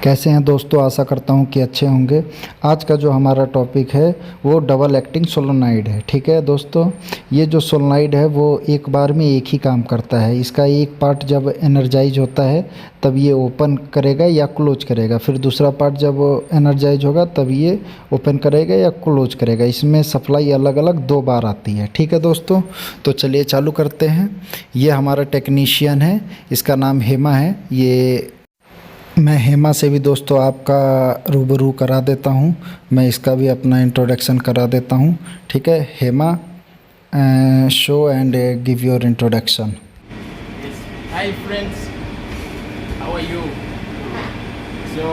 कैसे हैं दोस्तों। आशा करता हूं कि अच्छे होंगे। आज का जो हमारा टॉपिक है वो डबल एक्टिंग सोलेनॉइड है। ठीक है दोस्तों, ये जो सोलेनॉइड है वो एक बार में एक ही काम करता है। इसका एक पार्ट जब एनर्जाइज होता है तब ये ओपन करेगा या क्लोज करेगा, फिर दूसरा पार्ट जब एनर्जाइज होगा तब ये ओपन करेगा या क्लोज करेगा। इसमें सप्लाई अलग अलग 2 बार आती है। ठीक है दोस्तों, तो चलिए चालू करते हैं। ये हमारा टेक्नीशियन है, इसका नाम हेमा है। ये मैं हेमा से भी दोस्तों आपका रूबरू करा देता हूँ। मैं इसका भी अपना इंट्रोडक्शन करा देता हूँ। ठीक है Hema, show and give your introduction. Yes. Hi friends, how are you? So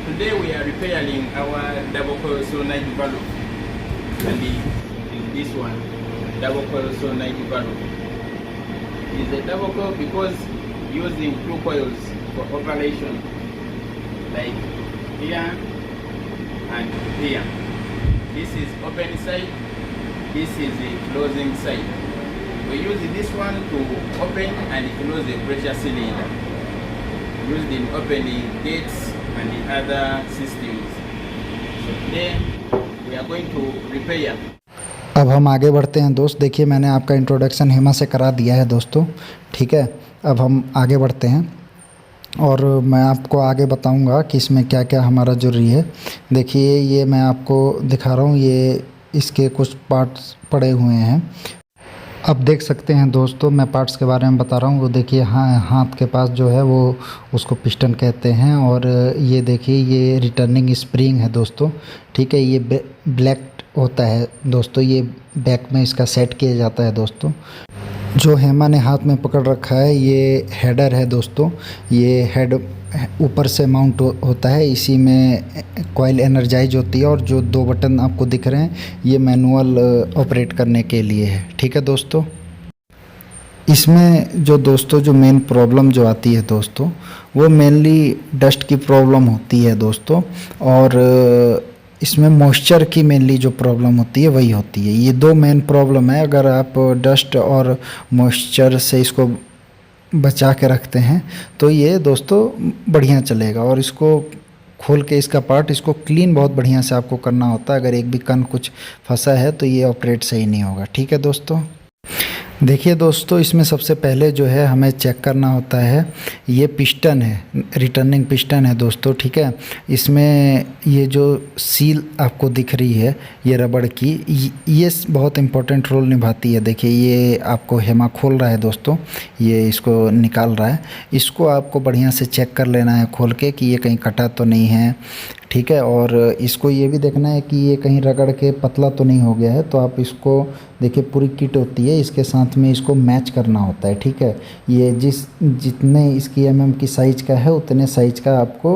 today we are repairing our double coil solenoid valve and this one double coil solenoid valve is a double coil because using 2 coils for operation like here and here. This is open side, this is the closing side. We use this one to open and close the pressure cylinder, used in opening gates and the other systems. So today we are going to repair. अब हम आगे बढ़ते हैं दोस्त। देखिए मैंने आपका introduction Hema से करा दिया है दोस्तों। ठीक है, अब हम आगे बढ़ते हैं और मैं आपको आगे बताऊंगा कि इसमें क्या क्या हमारा ज़रूरी है। देखिए ये मैं आपको दिखा रहा हूँ, ये इसके कुछ पार्ट्स पड़े हुए हैं। अब देख सकते हैं दोस्तों, मैं पार्ट्स के बारे में बता रहा हूँ। वो देखिए हाँ, हाथ के पास जो है वो उसको पिस्टन कहते हैं। और ये देखिए ये रिटर्निंग स्प्रिंग है दोस्तों। ठीक है, ये ब्लैक होता है दोस्तों, ये बैक में इसका सेट किया जाता है दोस्तों। जो हेमा ने हाथ में पकड़ रखा है ये हेडर है दोस्तों। ये हेड ऊपर से माउंट होता है, इसी में कॉइल एनर्जाइज होती है। और जो 2 बटन आपको दिख रहे हैं ये मैनुअल ऑपरेट करने के लिए है। ठीक है दोस्तों, इसमें जो दोस्तों जो मेन प्रॉब्लम जो आती है दोस्तों वो मेनली डस्ट की प्रॉब्लम होती है दोस्तों। और इसमें मॉइस्चर की मेनली जो प्रॉब्लम होती है वही होती है। ये 2 मेन प्रॉब्लम है। अगर आप डस्ट और मॉइस्चर से इसको बचा के रखते हैं तो ये दोस्तों बढ़िया चलेगा। और इसको खोल के इसका पार्ट इसको क्लीन बहुत बढ़िया से आपको करना होता है। अगर एक भी कण कुछ फंसा है तो ये ऑपरेट सही नहीं होगा। ठीक है दोस्तों, देखिए दोस्तों इसमें सबसे पहले जो है हमें चेक करना होता है, ये पिस्टन है, रिटर्निंग पिस्टन है दोस्तों। ठीक है, इसमें ये जो सील आपको दिख रही है ये रबड़ की, ये बहुत इम्पोर्टेंट रोल निभाती है। देखिए ये आपको हेमा खोल रहा है दोस्तों, ये इसको निकाल रहा है। इसको आपको बढ़िया से चेक कर लेना है खोल के कि ये कहीं कटा तो नहीं है। ठीक है, और इसको ये भी देखना है कि ये कहीं रगड़ के पतला तो नहीं हो गया है। तो आप इसको देखिए पूरी किट होती है, इसके साथ में इसको मैच करना होता है। ठीक है, ये जितने इसकी की साइज़ का है उतने साइज़ का आपको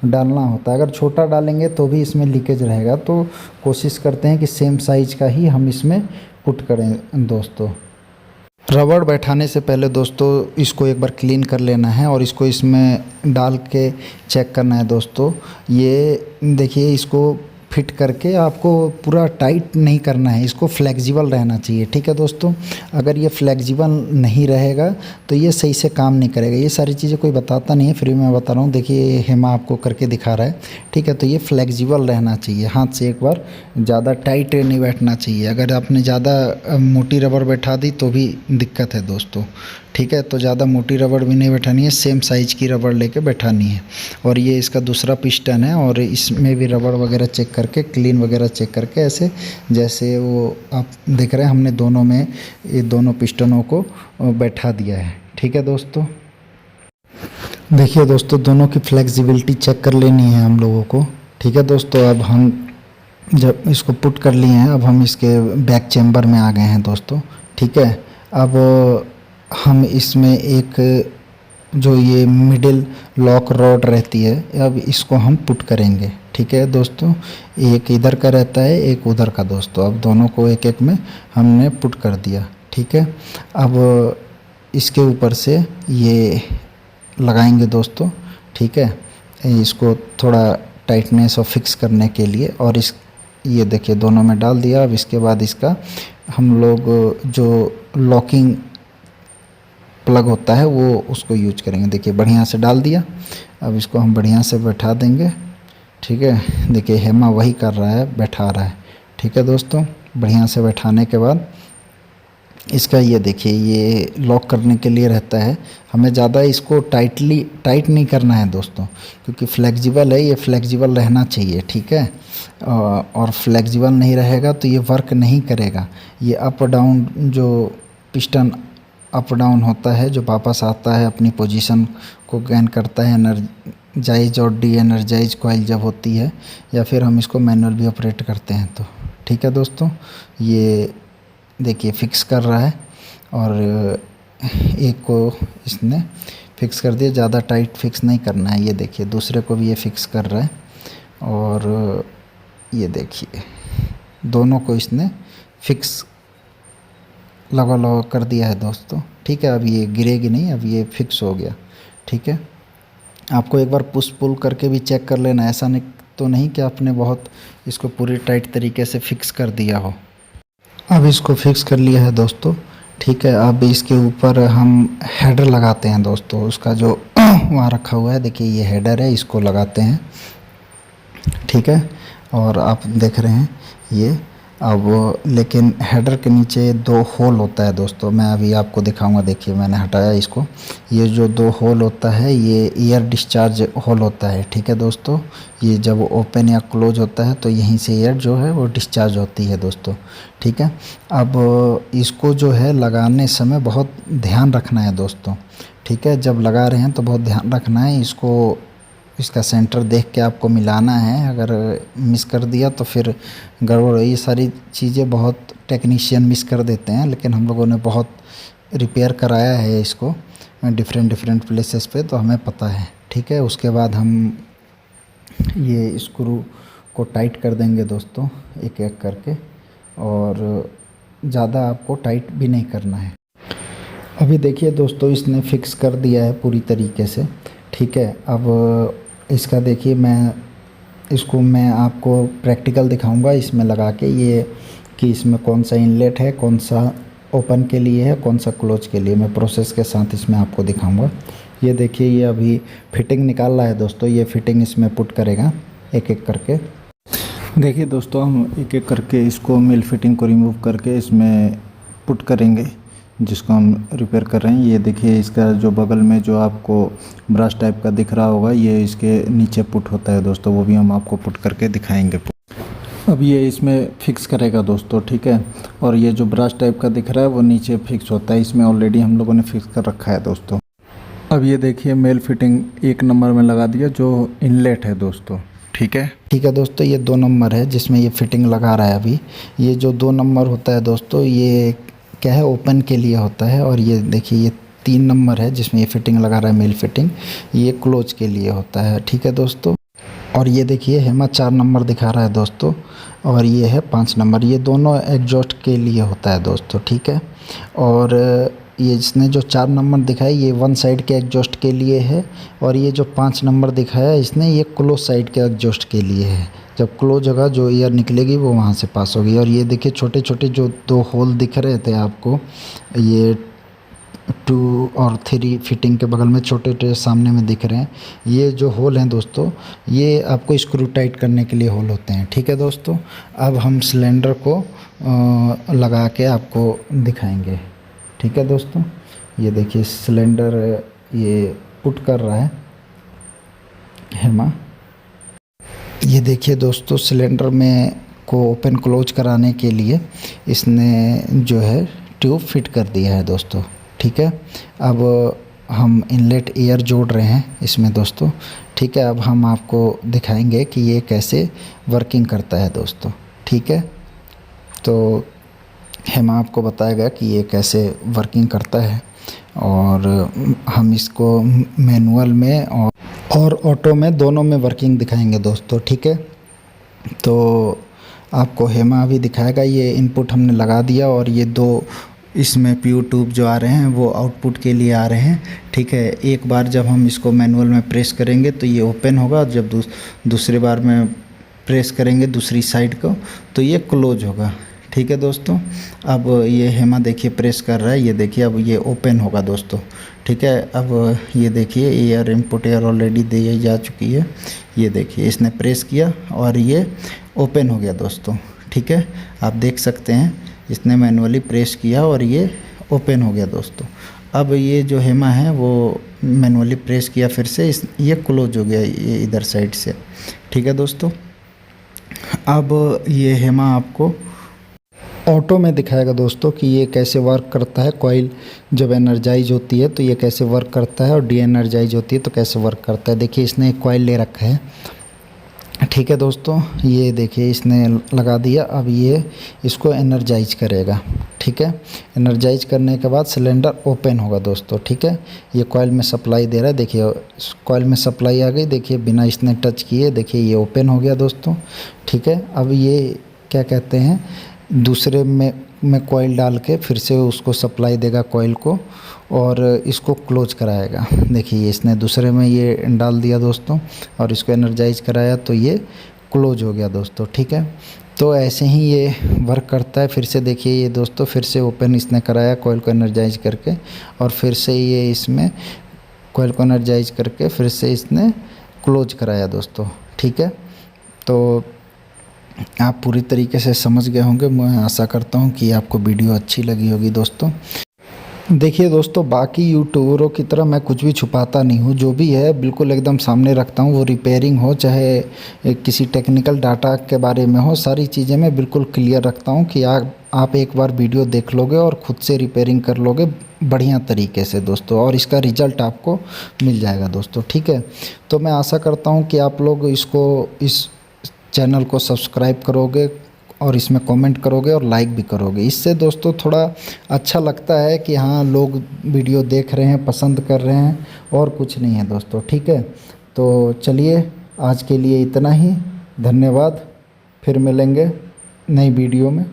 डालना होता है। अगर छोटा डालेंगे तो भी इसमें लीकेज रहेगा, तो कोशिश करते हैं कि सेम साइज़ का ही हम इसमें पुट करें दोस्तों। रबड़ बैठाने से पहले दोस्तों इसको एक बार क्लीन कर लेना है और इसको इसमें डाल के चेक करना है दोस्तों। ये देखिए इसको फिट करके आपको पूरा टाइट नहीं करना है, इसको फ्लेक्सिबल रहना चाहिए। ठीक है दोस्तों, अगर ये फ्लेक्सिबल नहीं रहेगा तो ये सही से काम नहीं करेगा। ये सारी चीज़ें कोई बताता नहीं है, फ्री में बता रहा हूँ। देखिए हेमा आपको करके दिखा रहा है। ठीक है, तो ये फ्लेक्सिबल रहना चाहिए, हाथ से एक बार ज़्यादा टाइट नहीं बैठना चाहिए। अगर आपने ज़्यादा मोटी रबड़ बैठा दी तो भी दिक्कत है दोस्तों। ठीक है, तो ज़्यादा मोटी रबड़ भी नहीं बैठानी है, सेम साइज़ की रबड़ लेके बैठानी है। और ये इसका दूसरा पिस्टन है और इसमें भी रबड़ वगैरह चेक करके, क्लीन वगैरह चेक करके, ऐसे जैसे वो आप देख रहे हैं हमने दोनों में ये दोनों पिस्टनों को बैठा दिया है। ठीक है दोस्तों, देखिए दोस्तों दोनों की फ्लेक्सिबिलिटी चेक कर लेनी है हम लोगों को। ठीक है दोस्तों, अब हम जब इसको पुट कर लिए हैं अब हम इसके बैक चैम्बर में आ गए हैं दोस्तों। ठीक है, अब हम इसमें एक जो ये मिडिल लॉक रॉड रहती है, अब इसको हम पुट करेंगे। ठीक है दोस्तों, एक इधर का रहता है एक उधर का दोस्तों। अब दोनों को एक एक में हमने पुट कर दिया। ठीक है, अब इसके ऊपर से ये लगाएंगे दोस्तों। ठीक है, इसको थोड़ा टाइटनेस और फिक्स करने के लिए। और ये देखिए दोनों में डाल दिया। अब इसके बाद इसका हम लोग जो लॉकिंग प्लग होता है वो उसको यूज करेंगे। देखिए बढ़िया से डाल दिया। अब इसको हम बढ़िया से बैठा देंगे। ठीक है, देखिए हेमा वही कर रहा है, बैठा रहा है। ठीक है दोस्तों, बढ़िया से बैठाने के बाद इसका ये देखिए ये लॉक करने के लिए रहता है। हमें ज़्यादा इसको टाइट नहीं करना है दोस्तों, क्योंकि फ्लेक्सिबल है, ये फ्लेक्सिबल रहना चाहिए। ठीक है, और फ्लेक्सिबल नहीं रहेगा तो ये वर्क नहीं करेगा। ये अप डाउन जो पिस्टन अप डाउन होता है, जो वापस आता है अपनी पोजीशन को गेन करता है, एनर्जाइज और डी एनर्जाइज कॉइल जब होती है, या फिर हम इसको मैनुअल भी ऑपरेट करते हैं तो। ठीक है दोस्तों, ये देखिए फिक्स कर रहा है और एक को इसने फिक्स कर दिया। ज़्यादा टाइट फिक्स नहीं करना है। ये देखिए दूसरे को भी ये फिक्स कर रहा है और ये देखिए दोनों को इसने फिक्स लगा कर दिया है दोस्तों। ठीक है, अब ये गिरेगी नहीं, अब ये फिक्स हो गया। ठीक है, आपको एक बार पुश पुल करके भी चेक कर लेना, ऐसा नहीं कि आपने बहुत इसको पूरी टाइट तरीके से फिक्स कर दिया हो। अब इसको फिक्स कर लिया है दोस्तों। ठीक है, अब इसके ऊपर हम हेडर लगाते हैं दोस्तों। उसका जो वहाँ रखा हुआ है देखिए ये हेडर है, इसको लगाते हैं। ठीक है, और आप देख रहे हैं ये अब, लेकिन हेडर के नीचे 2 होल होता है दोस्तों। मैं अभी आपको दिखाऊंगा, देखिए मैंने हटाया इसको। ये जो 2 होल होता है ये एयर डिस्चार्ज होल होता है। ठीक है दोस्तों, ये जब ओपन या क्लोज होता है तो यहीं से एयर जो है वो डिस्चार्ज होती है दोस्तों। ठीक है, अब इसको जो है लगाने समय बहुत ध्यान रखना है दोस्तों। ठीक है, जब लगा रहे हैं तो बहुत ध्यान रखना है इसको, इसका सेंटर देख के आपको मिलाना है। अगर मिस कर दिया तो फिर गड़बड़। ये सारी चीज़ें बहुत टेक्नीशियन मिस कर देते हैं, लेकिन हम लोगों ने बहुत रिपेयर कराया है इसको डिफरेंट प्लेसेस पे, तो हमें पता है। ठीक है, उसके बाद हम ये स्क्रू को टाइट कर देंगे दोस्तों एक एक करके, और ज़्यादा आपको टाइट भी नहीं करना है। अभी देखिए दोस्तों इसने फिक्स कर दिया है पूरी तरीके से। ठीक है, अब इसका देखिए मैं आपको प्रैक्टिकल दिखाऊंगा इसमें लगा के, ये कि इसमें कौन सा इनलेट है, कौन सा ओपन के लिए है, कौन सा क्लोज के लिए, मैं प्रोसेस के साथ इसमें आपको दिखाऊंगा। ये देखिए ये अभी फिटिंग निकाल रहा है दोस्तों। ये फिटिंग इसमें पुट करेगा एक एक करके। देखिए दोस्तों हम एक एक करके इसको मिल फिटिंग को रिमूव करके इसमें पुट करेंगे, जिसको हम रिपेयर कर रहे हैं। ये देखिए इसका जो बगल में जो आपको ब्रश टाइप का दिख रहा होगा, ये इसके नीचे पुट होता है दोस्तों, वो भी हम आपको पुट करके दिखाएंगे। अब ये इसमें फिक्स करेगा दोस्तों। ठीक है, और ये जो ब्रश टाइप का दिख रहा है वो नीचे फिक्स होता है, इसमें ऑलरेडी हम लोगों ने फिक्स कर रखा है दोस्तों। अब ये देखिए मेल फिटिंग 1 नंबर में लगा दिया, जो इनलेट है दोस्तों। ठीक है दोस्तों, ये 2 नंबर है जिसमें ये फिटिंग लगा रहा है अभी। ये जो 2 नंबर होता है दोस्तों, ये क्या है, ओपन के लिए होता है। और ये देखिए ये 3 नंबर है जिसमें ये फिटिंग लगा रहा है मेल फिटिंग, ये क्लोज के लिए होता है। ठीक है दोस्तों, और ये देखिए हेमा 4 नंबर दिखा रहा है दोस्तों, और ये है 5 नंबर, ये दोनों एग्जॉस्ट के लिए होता है दोस्तों। ठीक है, और ये इसने जो 4 नंबर दिखाया ये 1 साइड के एग्जॉस्ट के लिए है, और ये जो 5 नंबर दिखाया इसने ये क्लोज साइड के एग्जॉस्ट के लिए है। जब क्लोज होगा जो एयर निकलेगी वो वहाँ से पास होगी। और ये देखिए छोटे छोटे जो 2 होल दिख रहे थे आपको, ये 2 और 3 फिटिंग के बगल में छोटे छोटे सामने में दिख रहे हैं, ये जो होल हैं दोस्तों, ये आपको स्क्रू टाइट करने के लिए होल होते हैं। ठीक है दोस्तों, अब हम सिलेंडर को लगा के आपको दिखाएंगे। ठीक है दोस्तों, ये देखिए सिलेंडर ये पुट कर रहा है हेमा। ये देखिए दोस्तों सिलेंडर में को ओपन क्लोज कराने के लिए इसने जो है ट्यूब फिट कर दिया है दोस्तों। ठीक है, अब हम इनलेट एयर जोड़ रहे हैं इसमें दोस्तों। ठीक है, अब हम आपको दिखाएंगे कि ये कैसे वर्किंग करता है दोस्तों। ठीक है, तो हेमा आपको बताएगा कि ये कैसे वर्किंग करता है, और हम इसको मैनुअल में और ऑटो में दोनों में वर्किंग दिखाएंगे दोस्तों। ठीक है, तो आपको हेमा भी दिखाएगा। ये इनपुट हमने लगा दिया, और ये 2 इसमें पीयू ट्यूब जो आ रहे हैं वो आउटपुट के लिए आ रहे हैं। ठीक है, एक बार जब हम इसको मैनुअल में प्रेस करेंगे तो ये ओपन होगा, जब दूसरी बार में प्रेस करेंगे दूसरी साइड को तो ये क्लोज होगा। ठीक है दोस्तों, अब ये हेमा देखिए प्रेस कर रहा है, ये देखिए अब ये ओपन होगा दोस्तों। ठीक है। अब ये देखिए एयर इनपुट एयर ऑलरेडी दी जा चुकी है। ये देखिए इसने प्रेस किया और ये ओपन हो गया दोस्तों। ठीक है, आप देख सकते हैं इसने मैनुअली प्रेस किया और ये ओपन हो गया दोस्तों। अब ये जो हेमा है वो मैनुअली प्रेस किया फिर से ये क्लोज हो गया ये इधर साइड से। ठीक है दोस्तों, अब ये हेमा आपको ऑटो में दिखाएगा दोस्तों कि ये कैसे वर्क करता है। कॉइल जब एनर्जाइज होती है तो ये कैसे वर्क करता है और डी एनर्जाइज होती है तो कैसे वर्क करता है। देखिए इसने एक कॉइल ले रखा है। ठीक है दोस्तों, ये देखिए इसने लगा दिया। अब ये इसको एनर्जाइज करेगा। ठीक है, एनर्जाइज करने के बाद सिलेंडर ओपन होगा दोस्तों। ठीक है, ये कॉइल में सप्लाई दे रहा है। देखिए कॉइल में सप्लाई आ गई। देखिए बिना इसने टच किए देखिए ये ओपन हो गया दोस्तों। ठीक है, अब ये क्या कहते हैं दूसरे में कॉइल डाल के फिर से उसको सप्लाई देगा कॉइल को और इसको क्लोज कराएगा। देखिए इसने दूसरे में ये डाल दिया दोस्तों और इसको एनर्जाइज कराया तो ये क्लोज हो गया दोस्तों। ठीक है, तो ऐसे ही ये वर्क करता है। फिर से देखिए ये दोस्तों फिर से ओपन इसने कराया कॉइल को एनर्जाइज करके और फिर से ये इसमें कॉइल को एनर्जाइज करके फिर से इसने क्लोज कराया दोस्तों। ठीक है, तो आप पूरी तरीके से समझ गए होंगे। मैं आशा करता हूँ कि आपको वीडियो अच्छी लगी होगी दोस्तों। देखिए दोस्तों, बाकी यूट्यूबरों की तरह मैं कुछ भी छुपाता नहीं हूँ। जो भी है बिल्कुल एकदम सामने रखता हूँ। वो रिपेयरिंग हो चाहे किसी टेक्निकल डाटा के बारे में हो, सारी चीज़ें मैं बिल्कुल क्लियर रखता हूँ कि आप एक बार वीडियो देख लोगे और ख़ुद से रिपेयरिंग कर लोगे बढ़िया तरीके से दोस्तों, और इसका रिज़ल्ट आपको मिल जाएगा दोस्तों। ठीक है, तो मैं आशा करता हूँ कि आप लोग इस चैनल को सब्सक्राइब करोगे और इसमें कमेंट करोगे और लाइक भी करोगे। इससे दोस्तों थोड़ा अच्छा लगता है कि हाँ लोग वीडियो देख रहे हैं, पसंद कर रहे हैं, और कुछ नहीं है दोस्तों। ठीक है, तो चलिए आज के लिए इतना ही। धन्यवाद, फिर मिलेंगे नई वीडियो में।